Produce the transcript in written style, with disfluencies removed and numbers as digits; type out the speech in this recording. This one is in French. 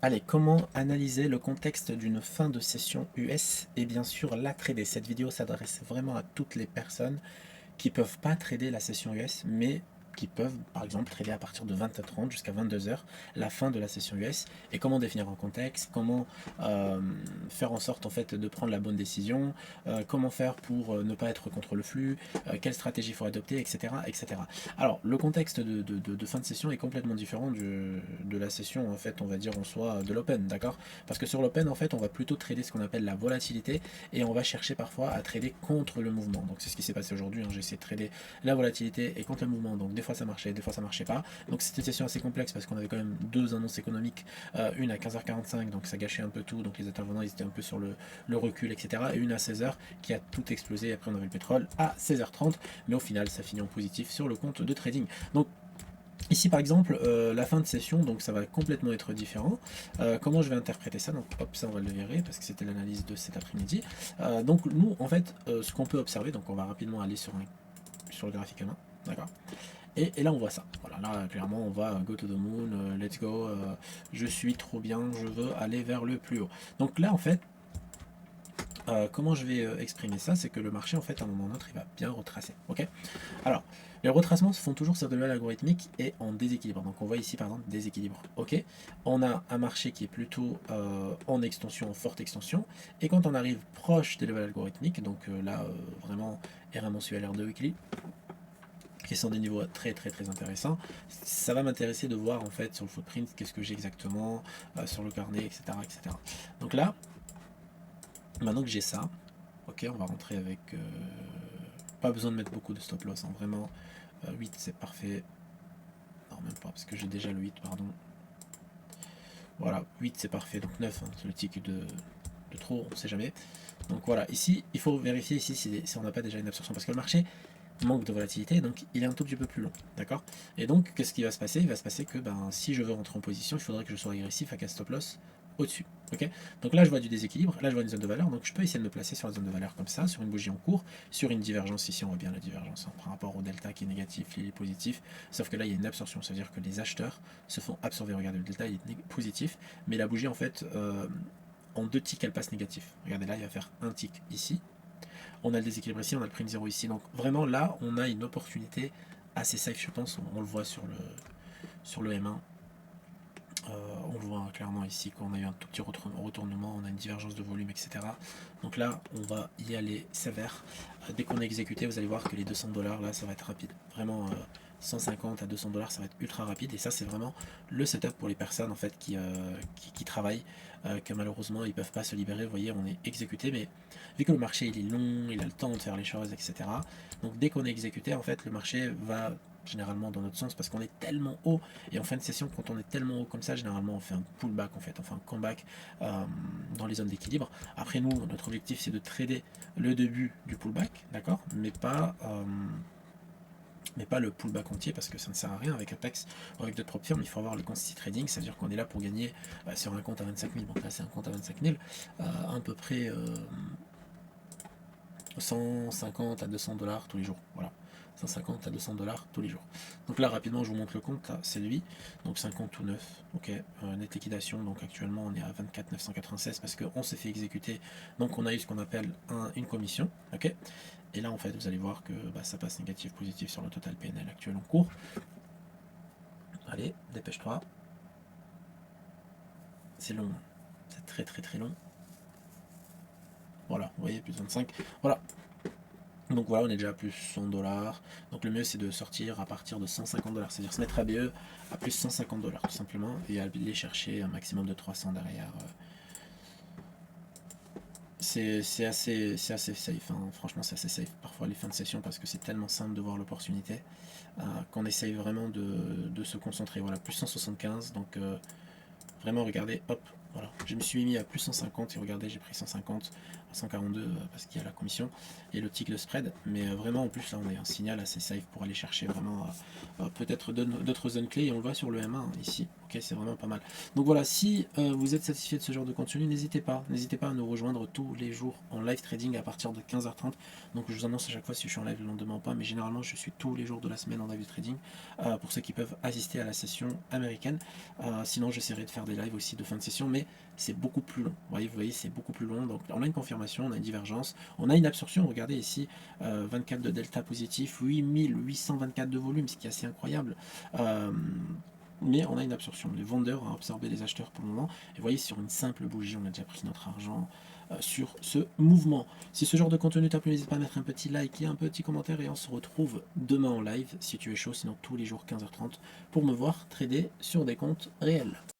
Allez, comment analyser le contexte d'une fin de session US et bien sûr la trader. Cette vidéo s'adresse vraiment à toutes les personnes qui peuvent pas trader la session US, mais qui peuvent par exemple trader à partir de 20h30 jusqu'à 22h la fin de la session US et comment définir un contexte, comment euh, faire en sorte en fait de prendre la bonne décision, comment faire pour ne pas être contre le flux, quelle stratégie il faut adopter, etc., etc. Alors le contexte de fin de session est complètement différent de la session en fait on va dire en soi de l'open, d'accord? Parce que sur l'open en fait on va plutôt trader ce qu'on appelle la volatilité et on va chercher parfois à trader contre le mouvement. Donc c'est ce qui s'est passé aujourd'hui, hein. J'ai essayé de trader la volatilité et contre le mouvement, donc des fois ça marchait, des fois ça marchait pas. Donc c'était une session assez complexe parce qu'on avait quand même deux annonces économiques, une à 15h45, donc ça gâchait un peu tout, donc les intervenants ils étaient un peu sur le recul, etc. Et une à 16h qui a tout explosé, après on avait le pétrole à 16h30, mais au final ça finit en positif sur le compte de trading. Donc ici par exemple, la fin de session, donc ça va complètement être différent. Comment je vais interpréter ça? Donc hop, ça on va le virer parce que c'était l'analyse de cet après-midi. Donc nous en fait, ce qu'on peut observer, donc on va rapidement aller sur le graphique à main, d'accord. Et là on voit ça. Voilà, là clairement on va go to the moon, let's go, je suis trop bien, je veux aller vers le plus haut. Donc là en fait, comment je vais exprimer ça, c'est que le marché en fait à un moment ou à un autre il va bien retracer. Ok. Alors, les retracements se font toujours sur de level algorithmique et en déséquilibre. Donc on voit ici par exemple déséquilibre. Ok, on a un marché qui est plutôt en extension, en forte extension. Et quand on arrive proche des levels algorithmiques, donc là vraiment R1 mensuel, R2 weekly, qui sont des niveaux très très très intéressants, ça va m'intéresser de voir en fait sur le footprint qu'est-ce que j'ai exactement sur le carnet, etc., etc. Donc là, maintenant que j'ai ça, ok, on va rentrer avec pas besoin de mettre beaucoup de stop loss, hein, vraiment 8 c'est parfait. Non, même pas, parce que j'ai déjà le 8, pardon. Voilà, 8 c'est parfait, donc 9, hein, c'est le tic de trop, on sait jamais. Donc voilà, ici, il faut vérifier ici si on n'a pas déjà une absorption, parce que le marché manque de volatilité, donc il est un tout petit peu plus long, d'accord. Et donc, qu'est-ce qui va se passer? Il va se passer que ben, si je veux rentrer en position, il faudrait que je sois agressif avec un stop loss au-dessus. Ok, donc là je vois du déséquilibre, là je vois une zone de valeur, donc je peux essayer de me placer sur la zone de valeur comme ça, sur une bougie en cours, sur une divergence, ici on voit bien la divergence, hein, par rapport au delta qui est négatif, il est positif, sauf que là il y a une absorption, ça veut dire que les acheteurs se font absorber, regardez le delta il est positif, mais la bougie en fait, en deux ticks elle passe négatif, regardez là il va faire un tick ici, on a le déséquilibre ici, on a le prime 0 ici. Donc vraiment là, on a une opportunité assez safe, je pense. On le voit sur le M1. On le voit clairement ici qu'on a eu un tout petit retournement, on a une divergence de volume, etc. Donc là, on va y aller sévère. Dès qu'on est exécuté, vous allez voir que les 200 $ là, ça va être rapide. Vraiment, 150 à 200 $, ça va être ultra rapide. Et ça, c'est vraiment le setup pour les personnes en fait qui travaillent, que malheureusement ils peuvent pas se libérer. Vous voyez, on est exécuté, mais vu que le marché il est long, il a le temps de faire les choses, etc. Donc dès qu'on est exécuté, en fait, le marché va généralement dans notre sens parce qu'on est tellement haut et en fin de session quand on est tellement haut comme ça généralement on fait un pullback en fait, on fait un comeback dans les zones d'équilibre. Après nous notre objectif c'est de trader le début du pullback, d'accord, mais pas le pullback entier parce que ça ne sert à rien avec Apex ou avec d'autres propres firmes. Il faut avoir le quantity trading, c'est à dire qu'on est là pour gagner sur un compte à 25 000, donc là c'est un compte à 25 000 à peu près 150 à 200 $ tous les jours. Voilà. 150 à 200 $ tous les jours. Donc là, rapidement, je vous montre le compte. C'est lui. Donc 50 ou 9. Ok. Net liquidation. Donc actuellement, on est à 24 996 parce qu'on s'est fait exécuter. Donc on a eu ce qu'on appelle une commission. Ok. Et là, en fait, vous allez voir que bah, ça passe négatif, positif sur le total PNL actuel en cours. Allez, dépêche-toi. C'est long. C'est très très très long. Voilà, vous voyez, plus 25. Voilà, donc voilà, on est déjà à plus 100 $. Donc le mieux c'est de sortir à partir de 150 $, c'est-à-dire se mettre à BE à plus 150 $ tout simplement et aller chercher un maximum de 300 derrière. C'est assez safe, hein. Franchement c'est assez safe parfois les fins de session parce que c'est tellement simple de voir l'opportunité qu'on essaye vraiment de se concentrer. Voilà, plus 175, donc vraiment regardez, hop, voilà, je me suis mis à plus 150 et regardez j'ai pris 150 à 142 parce qu'il y a la commission et le tick de spread, mais vraiment en plus là on est un signal assez safe pour aller chercher vraiment peut-être d'autres zones clés et on le voit sur le M1 ici, ok, c'est vraiment pas mal. Donc voilà, si vous êtes satisfait de ce genre de contenu, n'hésitez pas à nous rejoindre tous les jours en live trading à partir de 15h30. Donc je vous annonce à chaque fois si je suis en live le lendemain ou pas, mais généralement je suis tous les jours de la semaine en live trading pour ceux qui peuvent assister à la session américaine. Sinon j'essaierai de faire des lives aussi de fin de session, mais c'est beaucoup plus long. Vous voyez c'est beaucoup plus long. Donc on a une confirmation, on a une divergence, on a une absorption. Regardez ici, 24 de delta positif, 8824 de volume, ce qui est assez incroyable. Mais on a une absorption. Les vendeurs ont absorbé les acheteurs pour le moment. Et vous voyez, sur une simple bougie, on a déjà pris notre argent sur ce mouvement. Si ce genre de contenu t'a plu, n'hésite pas à mettre un petit like et un petit commentaire. Et on se retrouve demain en live, si tu es chaud, sinon tous les jours 15h30, pour me voir trader sur des comptes réels.